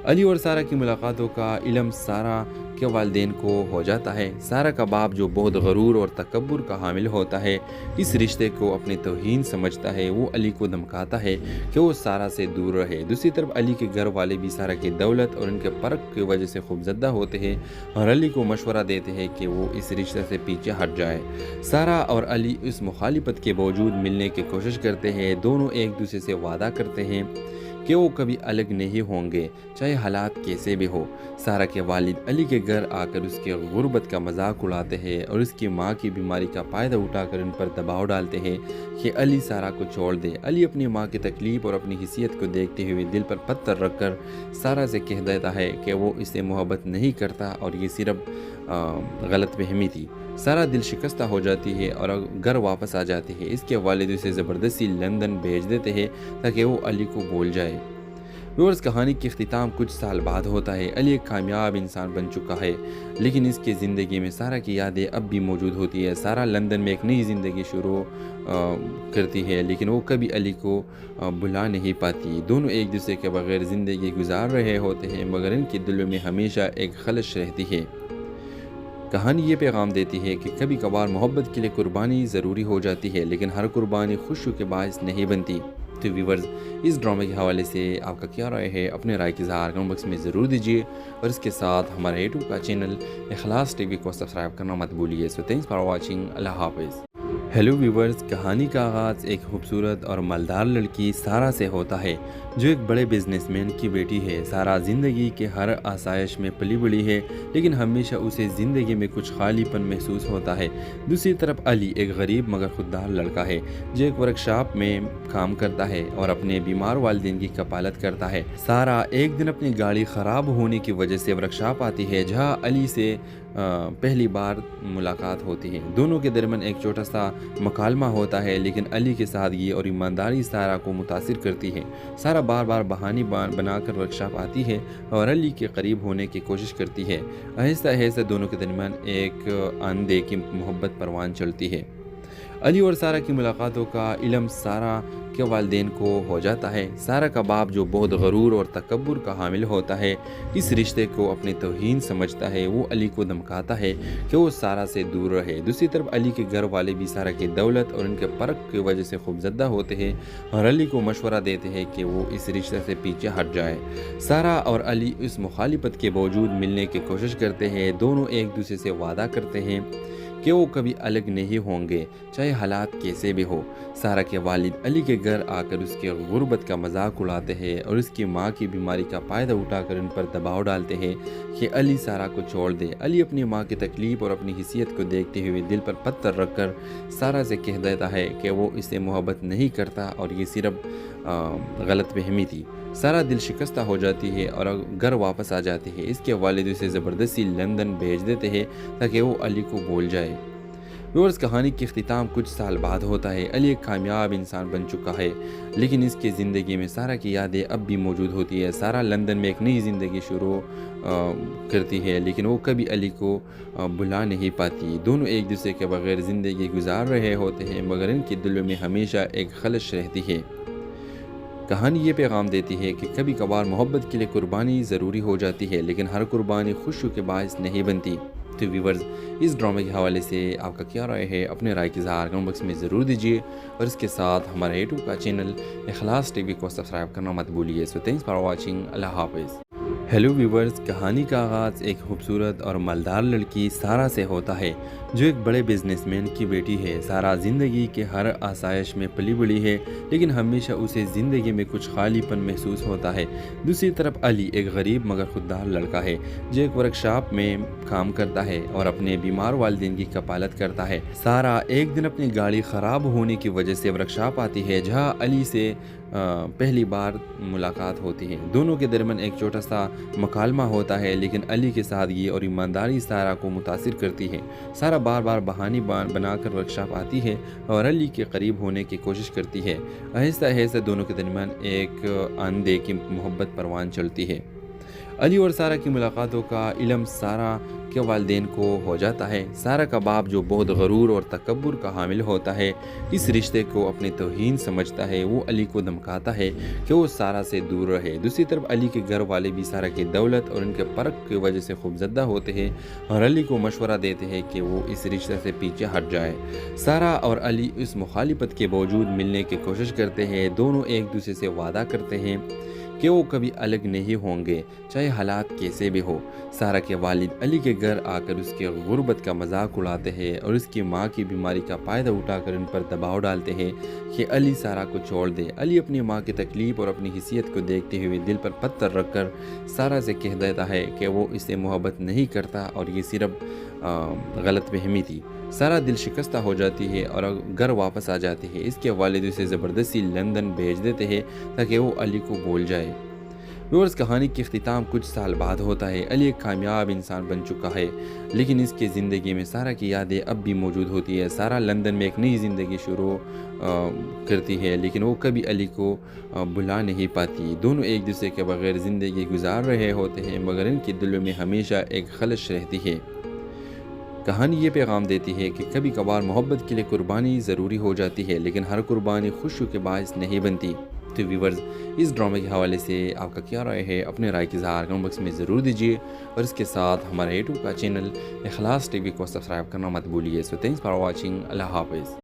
अली और सारा की मुलाकातों का इल्म सारा के वालिदैन को हो जाता है। सारा का बाप जो बहुत गरूर और तकब्बुर का हामिल होता है, इस रिश्ते को अपनी तौहीन समझता है। वो अली को धमकाता है कि वो सारा से दूर रहे। दूसरी तरफ अली के घर वाले भी सारा की दौलत और उनके फ़र्क की वजह से खूबज़दा होते हैं और अली को मशवरा देते हैं कि वो इस रिश्ते से पीछे हट जाए। सारा और अली इस मुखालिफत के बावजूद मिलने की कोशिश करते हैं। दोनों एक दूसरे से वादा करते हैं कि वो कभी अलग नहीं होंगे, चाहे हालात कैसे भी हो। सारा के वालिद अली के घर आकर उसके गुर्बत का मजाक उड़ाते हैं और उसकी माँ की बीमारी का फ़ायदा उठाकर उन पर दबाव डालते हैं कि अली सारा को छोड़ दे। अली अपनी माँ की तकलीफ़ और अपनी हिसियत को देखते हुए दिल पर पत्थर रखकर सारा से कह देता है कि वो इससे मोहब्बत नहीं करता और ये सिर्फ गलत फहमी थी। सारा दिल शिकस्ता हो जाती है और घर वापस आ जाती है। इसके वालिद उसे ज़बरदस्ती लंदन भेज देते हैं ताकि वो अली को भूल जाए। व्यूअर्स, कहानी की इख्तिताम कुछ साल बाद होता है। अली एक कामयाब इंसान बन चुका है, लेकिन इसकी ज़िंदगी में सारा की यादें अब भी मौजूद होती है। सारा लंदन में एक नई ज़िंदगी शुरू करती है, लेकिन वो कभी अली को भुला नहीं पाती। दोनों एक दूसरे के बगैर ज़िंदगी गुजार रहे होते हैं, मगर इनके दिलों में हमेशा एक खलश रहती है। कहानी ये पैगाम देती है कि कभी कभार मोहब्बत के लिए कुर्बानी ज़रूरी हो जाती है, लेकिन हर कुर्बानी खुशी के बायस नहीं बनती। तो व्यूवर्स, इस ड्रामे के हवाले से आपका क्या राय है? अपने राय की इज़हार कमेंट बॉक्स में ज़रूर दीजिए और इसके साथ हमारे यूट्यूब का चैनल इखलास टीवी को सब्सक्राइब करना मत भूलिए। So thanks for watching. अल्लाह हाफ़िज़। हेलो व्यूवर्स, कहानी का आगाज़ एक खूबसूरत और मालदार लड़की सारा से होता है जो एक बड़े बिजनेसमैन की बेटी है। सारा ज़िंदगी के हर आसाइश में पली बड़ी है, लेकिन हमेशा उसे ज़िंदगी में कुछ खालीपन महसूस होता है। दूसरी तरफ अली एक गरीब मगर खुददार लड़का है जो एक वर्कशॉप में काम करता है और अपने बीमार वालिदैन की कफालत करता है। सारा एक दिन अपनी गाड़ी ख़राब होने की वजह से वर्कशॉप आती है जहाँ अली से पहली बार मुलाकात होती है। दोनों के दरमियान एक छोटा सा मकालमा होता है, लेकिन अली के सादगी और ईमानदारी सारा को मुतासिर करती है। सारा बार बार बहाने बनाकर वर्कशॉप आती है और अली के करीब होने की कोशिश करती है। आहिस्ता आहिस्ता दोनों के दरमियान एक अनदेखी मोहब्बत परवान चलती है। अली और सारा की मुलाकातों का इल्म सारा के वालिदैन को हो जाता है। सारा का बाप जो बहुत गरूर और तकब्बुर का हामिल होता है, इस रिश्ते को अपनी तौहीन समझता है। वो अली को धमकाता है कि वो सारा से दूर रहे। दूसरी तरफ अली के घर वाले भी सारा की दौलत और उनके फ़र्क की वजह से खूबज़दा होते हैं और अली को मशवरा देते हैं कि वो इस रिश्ते से पीछे हट जाए। सारा और अली इस मुखालिफत के बावजूद मिलने की कोशिश करते हैं। दोनों एक दूसरे से वादा करते हैं कि वो कभी अलग नहीं होंगे, चाहे हालात कैसे भी हो। सारा के वालिद अली के घर आकर उसके गुर्बत का मजाक उड़ाते हैं और उसकी माँ की बीमारी का फ़ायदा उठाकर उन पर दबाव डालते हैं कि अली सारा को छोड़ दे। अली अपनी माँ की तकलीफ़ और अपनी हिसियत को देखते हुए दिल पर पत्थर रखकर सारा से कह देता है कि वो इससे मोहब्बत नहीं करता और ये सिर्फ गलत फहमी थी। सारा दिल शिकस्ता हो जाती है और घर वापस आ जाती है। इसके वालिद उसे ज़बरदस्ती लंदन भेज देते हैं ताकि वो अली को भूल जाए। व्यूअर्स, कहानी की इख्तिताम कुछ साल बाद होता है। अली एक कामयाब इंसान बन चुका है, लेकिन इसकी ज़िंदगी में सारा की यादें अब भी मौजूद होती है। सारा लंदन में एक नई ज़िंदगी शुरू करती है, लेकिन वो कभी अली को भुला नहीं पाती। दोनों एक दूसरे के बगैर ज़िंदगी गुजार रहे होते हैं, मगर इनके दिलों में हमेशा एक खलश रहती है। कहानी ये पैगाम देती है कि कभी कभार मोहब्बत के लिए कुर्बानी ज़रूरी हो जाती है, लेकिन हर कुर्बानी खुशी के बायस नहीं बनती। तो व्यूवर्स, इस ड्रामे के हवाले से आपका क्या राय है? अपने राय की इज़हार कमेंट बॉक्स में ज़रूर दीजिए और इसके साथ हमारे यूट्यूब का चैनल इखलास टीवी को सब्सक्राइब करना मत भूलिए। So thanks for watching. अल्लाह हाफ़िज़। हेलो व्यूवर्स, कहानी का आगाज़ एक खूबसूरत और मालदार लड़की सारा से होता है जो एक बड़े बिजनेसमैन की बेटी है। सारा ज़िंदगी के हर आसाइश में पली बड़ी है, लेकिन हमेशा उसे ज़िंदगी में कुछ खालीपन महसूस होता है। दूसरी तरफ अली एक गरीब मगर खुददार लड़का है जो एक वर्कशॉप में काम करता है और अपने बीमार वालिदैन की कपालत करता है। सारा एक दिन अपनी गाड़ी ख़राब होने की वजह से वर्कशॉप आती है जहां अली से पहली बार मुलाकात होती है। दोनों के दरमियान एक छोटा सा मकालमा होता है, लेकिन अली की सादगी और ईमानदारी सारा को मुतासिर करती है। सारा बार बार बहाने बनाकर वर्कशॉप आती है और अली के करीब होने की कोशिश करती है। आहिस्ता आहिस्ता दोनों के दरमियान एक आंधे की मोहब्बत परवान चलती है। अली और सारा की मुलाकातों का इल्म सारा के वालिदैन को हो जाता है। सारा का बाप जो बहुत गरूर और तकब्बुर का हामिल होता है, इस रिश्ते को अपनी तौहीन समझता है। वो अली को धमकाता है कि वो सारा से दूर रहे। दूसरी तरफ अली के घर वाले भी सारा की दौलत और उनके फ़र्क की वजह से खूबज़दा होते हैं और अली को मशवरा देते हैं कि वो इस रिश्ते से पीछे हट जाए। सारा और अली इस मुखालिफत के बावजूद मिलने की कोशिश करते हैं। दोनों एक दूसरे से वादा करते हैं कि वो कभी अलग नहीं होंगे, चाहे हालात कैसे भी हो। सारा के वालिद अली के घर आकर उसके गुर्बत का मजाक उड़ाते हैं और उसकी माँ की बीमारी का फ़ायदा उठाकर उन पर दबाव डालते हैं कि अली सारा को छोड़ दे। अली अपनी माँ की तकलीफ़ और अपनी हिस्सियत को देखते हुए दिल पर पत्थर रखकर सारा से कह देता है कि वो इससे मोहब्बत नहीं करता और ये सिर्फ गलत फहमी थी। सारा दिल शिकस्ता हो जाती है और घर वापस आ जाती है। इसके वालिद उसे ज़बरदस्ती लंदन भेज देते हैं ताकि वो अली को भूल जाए। व्यूअर्स, कहानी की इख्तिताम कुछ साल बाद होता है। अली एक कामयाब इंसान बन चुका है, लेकिन इसकी ज़िंदगी में सारा की यादें अब भी मौजूद होती है। सारा लंदन में एक नई ज़िंदगी शुरू करती है, लेकिन वो कभी अली को भुला नहीं पाती। दोनों एक दूसरे के बगैर ज़िंदगी गुजार रहे होते हैं, मगर इनके दिलों में हमेशा एक खलश रहती है। कहानी ये पैगाम देती है कि कभी कभार मोहब्बत के लिए कुर्बानी ज़रूरी हो जाती है, लेकिन हर कुर्बानी खुशियों के बायस नहीं बनती। तो व्यूवर्स, इस ड्रामे के हवाले से आपका क्या राय है? अपने राय की इज़हार कमेंट बॉक्स में ज़रूर दीजिए और इसके साथ हमारे यूट्यूब का चैनल इखलास टीवी को सब्सक्राइब करना मत भूलिए। So thanks for watching. अल्लाह हाफ़िज़।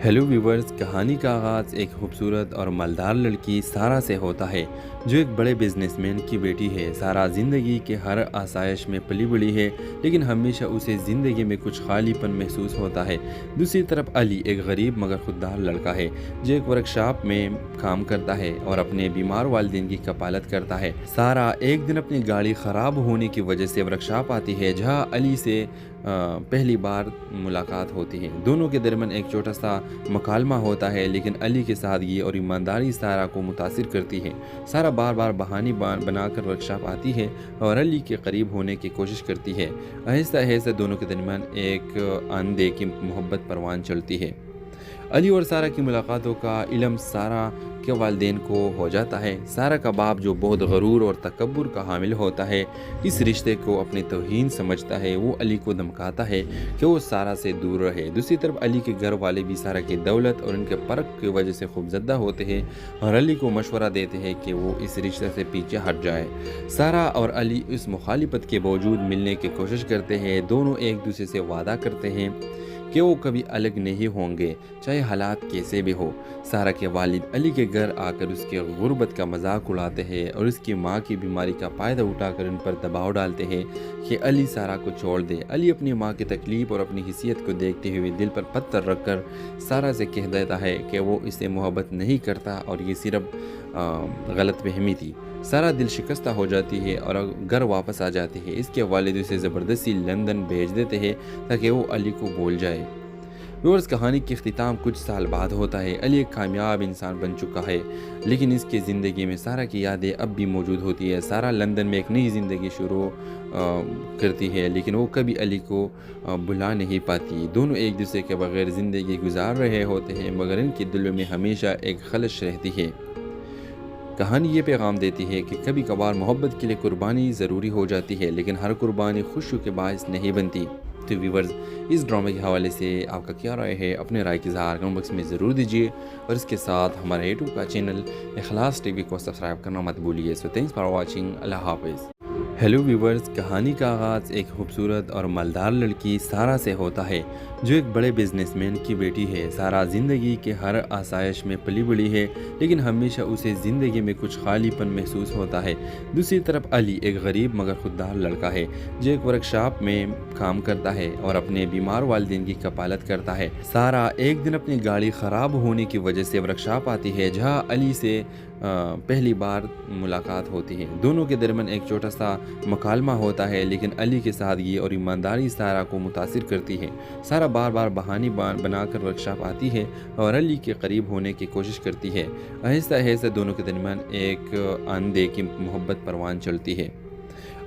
हेलो व्यूवर्स, कहानी का आगाज़ एक खूबसूरत और मालदार लड़की सारा से होता है जो एक बड़े बिजनेसमैन की बेटी है। सारा ज़िंदगी के हर आसाइश में पली बड़ी है, लेकिन हमेशा उसे ज़िंदगी में कुछ खालीपन महसूस होता है। दूसरी तरफ अली एक गरीब मगर खुददार लड़का है जो एक वर्कशॉप में काम करता है और अपने बीमार वालिदैन की कपालत करता है। सारा एक दिन अपनी गाड़ी ख़राब होने की वजह से वर्कशॉप आती है जहां अली से पहली बार मुलाकात होती है। दोनों के दरमियान एक छोटा सा मकालमा होता है, लेकिन अली की सादगी और ईमानदारी सारा को मुतासिर करती है। सारा बार बार बहाने बनाकर वर्कशॉप आती है और अली के करीब होने की कोशिश करती है। आहिस्ता आहिस्ता दोनों के दरमियान एक आंधे की मोहब्बत परवान चलती है। अली और सारा की मुलाकातों का इल्म सारा के वालिदैन को हो जाता है। सारा का बाप जो बहुत गरूर और तकब्बुर का हामिल होता है, इस रिश्ते को अपनी तौहीन समझता है। वो अली को धमकाता है कि वो सारा से दूर रहे। दूसरी तरफ अली के घर वाले भी सारा की दौलत और उनके फ़र्क की वजह से खूबज़दा होते हैं और अली को मशवरा देते हैं कि वो इस रिश्ते से पीछे हट जाए। सारा और अली इस मुखालिफत के बावजूद मिलने की कोशिश करते हैं। दोनों एक दूसरे से वादा करते हैं कि वो कभी अलग नहीं होंगे, चाहे हालात कैसे भी हो। सारा के वालिद अली के घर आकर उसके गुर्बत का मजाक उड़ाते हैं और उसकी माँ की बीमारी का फ़ायदा उठाकर उन पर दबाव डालते हैं कि अली सारा को छोड़ दे। अली अपनी माँ की तकलीफ़ और अपनी हिस्सियत को देखते हुए दिल पर पत्थर रखकर सारा से कह देता है कि वो इससे मोहब्बत नहीं करता और ये सिर्फ गलत फहमी थी। सारा दिल शिकस्ता हो जाती है और घर वापस आ जाती है। इसके वालिद उसे ज़बरदस्ती लंदन भेज देते हैं ताकि वो अली को भूल जाए। व्यूअर्स, कहानी की इख्तिताम कुछ साल बाद होता है। अली एक कामयाब इंसान बन चुका है, लेकिन इसकी ज़िंदगी में सारा की यादें अब भी मौजूद होती है। सारा लंदन में एक नई ज़िंदगी शुरू करती है, लेकिन वो कभी अली को भुला नहीं पाती। दोनों एक दूसरे के बगैर ज़िंदगी गुजार रहे होते हैं, मगर इनके दिलों में हमेशा एक खलश रहती है। कहानी ये पैगाम देती है कि कभी कभार मोहब्बत के लिए कुर्बानी ज़रूरी हो जाती है, लेकिन हर कुर्बानी खुशियों के बायस नहीं बनती। तो व्यूवर्स, इस ड्रामे के हवाले से आपका क्या राय है? अपने राय की इज़हार कमेंट बॉक्स में ज़रूर दीजिए और इसके साथ हमारे यूट्यूब का चैनल इखलास टीवी को सब्सक्राइब करना मत भूलिए। So thanks for watching. अल्लाह हाफ़िज़। हेलो व्यूवर्स, कहानी का आगाज़ एक खूबसूरत और मालदार लड़की सारा से होता है जो एक बड़े बिजनेसमैन की बेटी है। सारा ज़िंदगी के हर आसाइश में पली बड़ी है, लेकिन हमेशा उसे ज़िंदगी में कुछ खालीपन महसूस होता है। दूसरी तरफ अली एक गरीब मगर खुददार लड़का है जो एक वर्कशॉप में काम करता है और अपने बीमार वालिदैन की कपालत करता है। सारा एक दिन अपनी गाड़ी ख़राब होने की वजह से वर्कशॉप आती है जहाँ अली से पहली बार मुलाकात होती है। दोनों के दरमियान एक छोटा सा मकालमा होता है, लेकिन अली की सादगी और ईमानदारी सारा को मुतासिर करती है। सारा बार बार बहाने बनाकर वर्कशॉप आती है और अली के करीब होने की कोशिश करती है। आहिस्ता आहिस्ता दोनों के दरमियान एक आंधे की मोहब्बत परवान चलती है।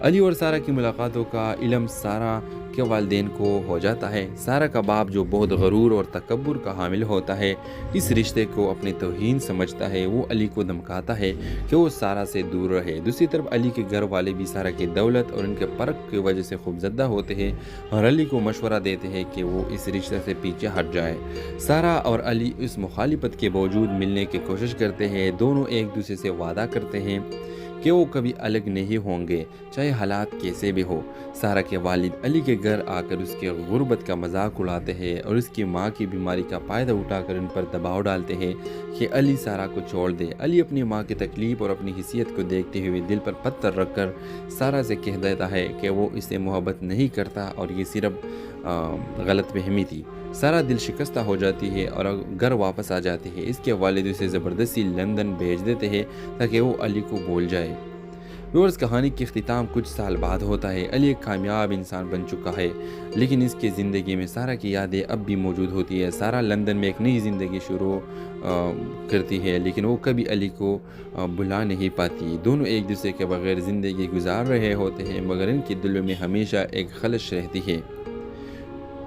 अली और सारा की मुलाकातों का इल्म सारा के वालिदैन को हो जाता है। सारा का बाप जो बहुत गरूर और तकब्बुर का हामिल होता है, इस रिश्ते को अपनी तौहीन समझता है। वो अली को धमकाता है कि वो सारा से दूर रहे। दूसरी तरफ अली के घर वाले भी सारा की दौलत और उनके फ़र्क की वजह से खूबज़दा होते हैं और अली को मशवरा देते हैं कि वो इस रिश्ते से पीछे हट जाए। सारा और अली इस मुखालिफत के बावजूद मिलने की कोशिश करते हैं। दोनों एक दूसरे से वादा करते हैं कि वो कभी अलग नहीं होंगे, चाहे हालात कैसे भी हो। सारा के वालिद अली के घर आकर उसके गुर्बत का मजाक उड़ाते हैं और उसकी माँ की बीमारी का फ़ायदा उठाकर उन पर दबाव डालते हैं कि अली सारा को छोड़ दे। अली अपनी माँ की तकलीफ़ और अपनी हैसियत को देखते हुए दिल पर पत्थर रखकर सारा से कह देता है कि वो इससे मोहब्बत नहीं करता और ये सिर्फ गलत फहमी थी। सारा दिल शिकस्ता हो जाती है और घर वापस आ जाती है। इसके वालिद उसे ज़बरदस्ती लंदन भेज देते हैं ताकि वो अली को भूल जाए। व्यूअर्स, कहानी की इख्तिताम कुछ साल बाद होता है। अली एक कामयाब इंसान बन चुका है, लेकिन इसकी ज़िंदगी में सारा की यादें अब भी मौजूद होती है। सारा लंदन में एक नई ज़िंदगी शुरू करती है, लेकिन वो कभी अली को भुला नहीं पाती। दोनों एक दूसरे के बगैर ज़िंदगी गुजार रहे होते हैं, मगर इनके दिलों में हमेशा एक खलश रहती है।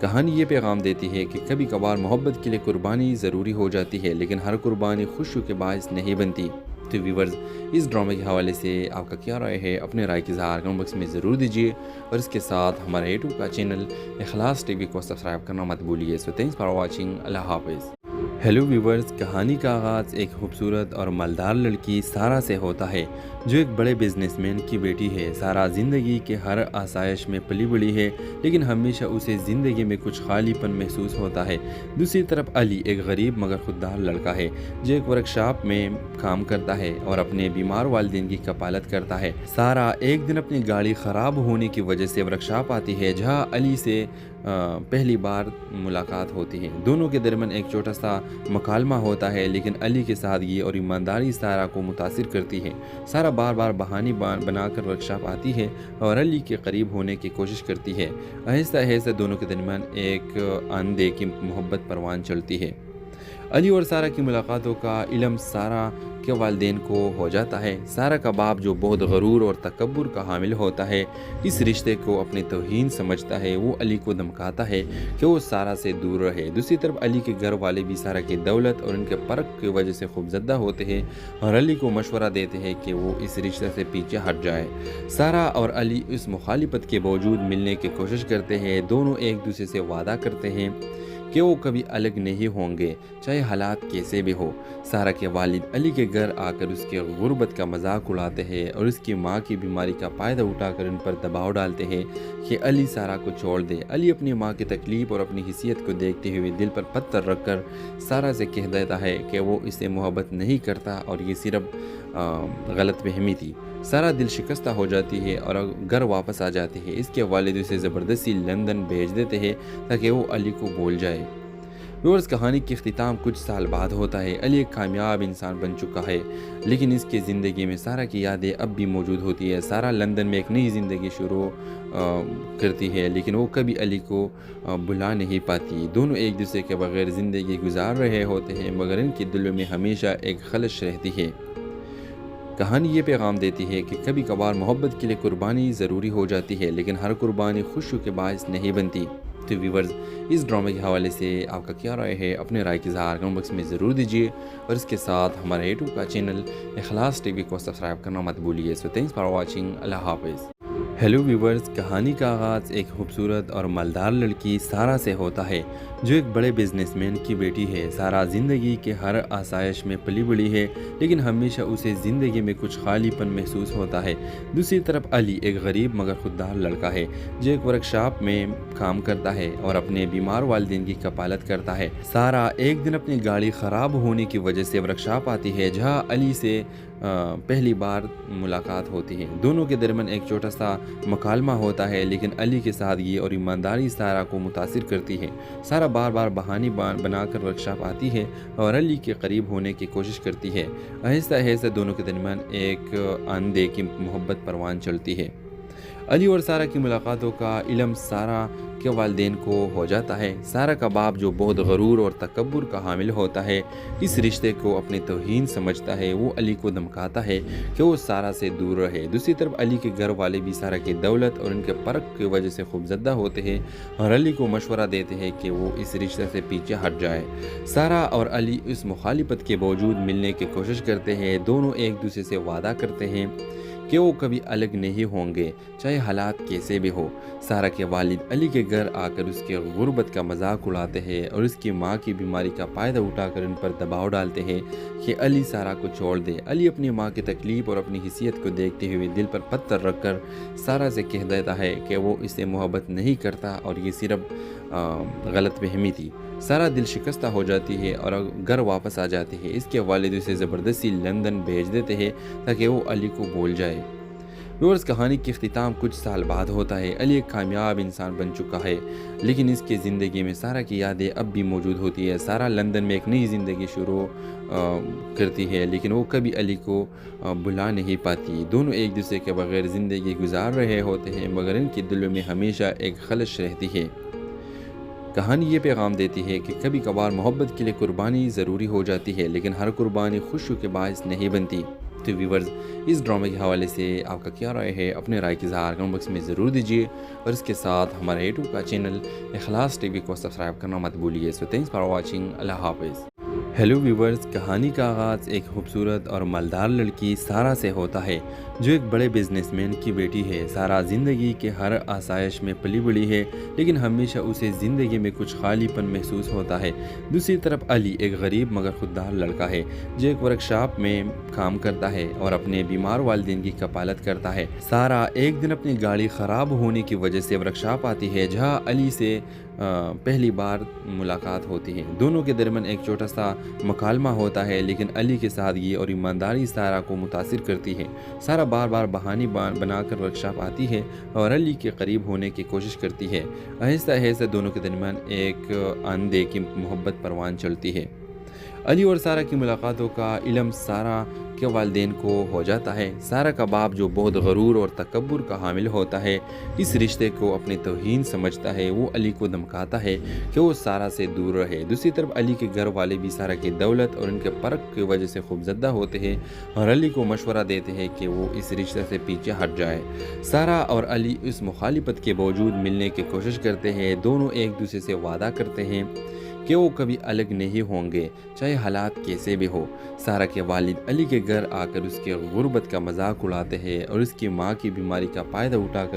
कहानी ये पैगाम देती है कि कभी कभार मोहब्बत के लिए कुर्बानी ज़रूरी हो जाती है, लेकिन हर कुर्बानी खुशी के बायस नहीं बनती। तो व्यूवर्स, इस ड्रामे के हवाले से आपका क्या राय है? अपने राय की इज़हार कमेंट बॉक्स में ज़रूर दीजिए और इसके साथ हमारे यूट्यूब का चैनल इखलास टीवी को सब्सक्राइब करना मत भूलिए। So thanks for watching. अल्लाह हाफ़िज़। हेलो व्यूवर्स, कहानी का आगाज़ एक खूबसूरत और मालदार लड़की सारा से होता है जो एक बड़े बिजनेसमैन की बेटी है। सारा ज़िंदगी के हर आसाइश में पली बड़ी है, लेकिन हमेशा उसे ज़िंदगी में कुछ खालीपन महसूस होता है। दूसरी तरफ अली एक गरीब मगर खुददार लड़का है जो एक वर्कशॉप में काम करता है और अपने बीमार वालिदैन की कपालत करता है। सारा एक दिन अपनी गाड़ी ख़राब होने की वजह से वर्कशॉप आती है जहाँ अली से पहली बार मुलाकात होती है। दोनों के दरमियान एक छोटा सा मकालमा होता है, लेकिन अली की सादगी और ईमानदारी सारा को मुतासिर करती है। सारा बार बार बहाने बनाकर वर्कशॉप आती है और अली के करीब होने की कोशिश करती है। आहिस्ता आहिस्ता दोनों के दरमियान एक आंधे की मोहब्बत परवान चलती है। अली और सारा की मुलाकातों का इल्म सारा के वालिदैन को हो जाता है। सारा का बाप जो बहुत गरूर और तकब्बुर का हामिल होता है, इस रिश्ते को अपनी तौहीन समझता है। वो अली को धमकाता है कि वो सारा से दूर रहे। दूसरी तरफ अली के घर वाले भी सारा की दौलत और उनके फ़र्क की वजह से खूबज़दा होते हैं और अली को मशवरा देते हैं कि वो इस रिश्ते से पीछे हट जाए। सारा और अली इस मुखालिफत के बावजूद मिलने की कोशिश करते हैं। दोनों एक दूसरे से वादा करते हैं कि वो कभी अलग नहीं होंगे, चाहे हालात कैसे भी हो। सारा के वालिद अली के घर आकर उसके गुर्बत का मजाक उड़ाते हैं और उसकी माँ की बीमारी का फ़ायदा उठाकर उन पर दबाव डालते हैं कि अली सारा को छोड़ दे। अली अपनी माँ की तकलीफ़ और अपनी हैसियत को देखते हुए दिल पर पत्थर रखकर सारा से कह देता है कि वो इससे मोहब्बत नहीं करता और ये सिर्फ गलत फहमी थी। सारा दिल शिकस्ता हो जाती है और घर वापस आ जाती है। इसके वालिद उसे ज़बरदस्ती लंदन भेज देते हैं ताकि वो अली को भूल जाए। व्यूअर्स, कहानी की इख्तिताम कुछ साल बाद होता है। अली एक कामयाब इंसान बन चुका है, लेकिन इसकी ज़िंदगी में सारा की यादें अब भी मौजूद होती है। सारा लंदन में एक नई ज़िंदगी शुरू करती है, लेकिन वो कभी अली को भुला नहीं पाती। दोनों एक दूसरे के बगैर ज़िंदगी गुजार रहे होते हैं, मगर इनके दिलों में हमेशा एक खलश रहती है। कहानी ये पैगाम देती है कि कभी कभार मोहब्बत के लिए कुर्बानी ज़रूरी हो जाती है, लेकिन हर कुर्बानी खुशी के बायस नहीं बनती। तो व्यूवर्स, इस ड्रामे के हवाले से आपका क्या राय है? अपने राय की इज़हार कमेंट बॉक्स में ज़रूर दीजिए और इसके साथ हमारे यूट्यूब का चैनल इखलास टीवी को सब्सक्राइब करना मत भूलिए। So thanks for watching. अल्लाह हाफ़िज़। हेलो व्यूवर्स, कहानी का आगाज़ एक खूबसूरत और मालदार लड़की सारा से होता है जो एक बड़े बिजनेसमैन की बेटी है। सारा ज़िंदगी के हर आसाइश में पली बड़ी है, लेकिन हमेशा उसे ज़िंदगी में कुछ खालीपन महसूस होता है। दूसरी तरफ अली एक गरीब मगर खुददार लड़का है जो एक वर्कशॉप में काम करता है और अपने बीमार वालिदैन की कपालत करता है। सारा एक दिन अपनी गाड़ी ख़राब होने की वजह से वर्कशॉप आती है जहाँ अली से पहली बार मुलाकात होती है। दोनों के दरमियान एक छोटा सा मकालमा होता है, लेकिन अली की सादगी और ईमानदारी सारा को मुतासिर करती है। सारा बार बार बहाने बनाकर वर्कशॉप आती है और अली के करीब होने की कोशिश करती है। आहिस्ता आहिस्ता दोनों के दरमियान एक आंधे की मोहब्बत परवान चलती है। अली और सारा की मुलाकातों का इल्म सारा के वालिदैन को हो जाता है। सारा का बाप जो बहुत गरूर और तकब्बुर का हामिल होता है, इस रिश्ते को अपनी तौहीन समझता है। वो अली को धमकाता है कि वो सारा से दूर रहे। दूसरी तरफ अली के घर वाले भी सारा की दौलत और उनके फ़र्क की वजह से खूबज़दा होते हैं और अली को मशवरा देते हैं कि वो इस रिश्ते से पीछे हट जाए। सारा और अली इस मुखालिफत के बावजूद मिलने की कोशिश करते हैं। दोनों एक दूसरे से वादा करते हैं कि वो कभी अलग नहीं होंगे, चाहे हालात कैसे भी हो। सारा के वालिद अली के घर आकर उसके गुर्बत का मजाक उड़ाते हैं और उसकी माँ की बीमारी का फ़ायदा उठाकर उन पर दबाव डालते हैं कि अली सारा को छोड़ दे। अली अपनी माँ की तकलीफ़ और अपनी हिस्सियत को देखते हुए दिल पर पत्थर रखकर सारा से कह देता है कि वो इससे मोहब्बत नहीं करता और ये सिर्फ गलतफहमी थी। सारा दिल शिकस्ता हो जाती है और घर वापस आ जाती है। इसके वालिद उसे ज़बरदस्ती लंदन भेज देते हैं ताकि वो अली को भूल जाए। व्यूअर्स, कहानी की इख्तिताम कुछ साल बाद होता है। अली एक कामयाब इंसान बन चुका है, लेकिन इसके ज़िंदगी में सारा की यादें अब भी मौजूद होती है। सारा लंदन में एक नई ज़िंदगी शुरू करती है, लेकिन वो कभी अली को भुला नहीं पाती। दोनों एक दूसरे के बगैर ज़िंदगी गुजार रहे होते हैं, मगर इनके दिलों में हमेशा एक खलश रहती है। कहानी ये पैगाम देती है कि कभी कभार मोहब्बत के लिए कुर्बानी ज़रूरी हो जाती है, लेकिन हर कुर्बानी खुशी के बायस नहीं बनती। तो व्यूवर्स, इस ड्रामे के हवाले से आपका क्या राय है? अपने राय की इज़हार कमेंट बॉक्स में ज़रूर दीजिए और इसके साथ हमारे यूट्यूब का चैनल इखलास टीवी को सब्सक्राइब करना मत भूलिए। So thanks for watching. अल्लाह हाफ़िज़। हेलो व्यूवर्स, कहानी का आगाज़ एक खूबसूरत और मालदार लड़की सारा से होता है जो एक बड़े बिजनेसमैन की बेटी है। सारा ज़िंदगी के हर आसाइश में पली बड़ी है, लेकिन हमेशा उसे ज़िंदगी में कुछ खालीपन महसूस होता है। दूसरी तरफ अली एक गरीब मगर खुददार लड़का है जो एक वर्कशॉप में काम करता है और अपने बीमार वालिदैन की कपालत करता है। सारा एक दिन अपनी गाड़ी ख़राब होने की वजह से वर्कशॉप आती है जहाँ अली से पहली बार मुलाकात होती है। दोनों के दरमियान एक छोटा सा मकालमा होता है, लेकिन अली की सादगी और ईमानदारी सारा को मुतासिर करती है। सारा बार बार बहाने बनाकर वर्कशॉप आती है और अली के करीब होने की कोशिश करती है। आहिस्ता आहिस्ता दोनों के दरमियान एक आंधे की मोहब्बत परवान चलती है। अली और सारा की मुलाकातों का इल्म सारा के वालिदैन को हो जाता है। सारा का बाप जो बहुत गरूर और तकब्बुर का हामिल होता है, इस रिश्ते को अपनी तौहीन समझता है। वो अली को धमकाता है कि वो सारा से दूर रहे। दूसरी तरफ अली के घर वाले भी सारा की दौलत और उनके फ़र्क की वजह से खूबज़दा होते हैं और अली को मशवरा देते हैं कि वो इस रिश्ते से पीछे हट जाए। सारा और अली इस मुखालिफत के बावजूद मिलने की कोशिश करते हैं। दोनों एक दूसरे से वादा करते हैं कि वो कभी अलग नहीं होंगे, चाहे हालात कैसे भी हो। सारा के वालिद अली के घर आकर उसके गुर्बत का मजाक उड़ाते हैं और उसकी माँ की बीमारी का फ़ायदा उठाकर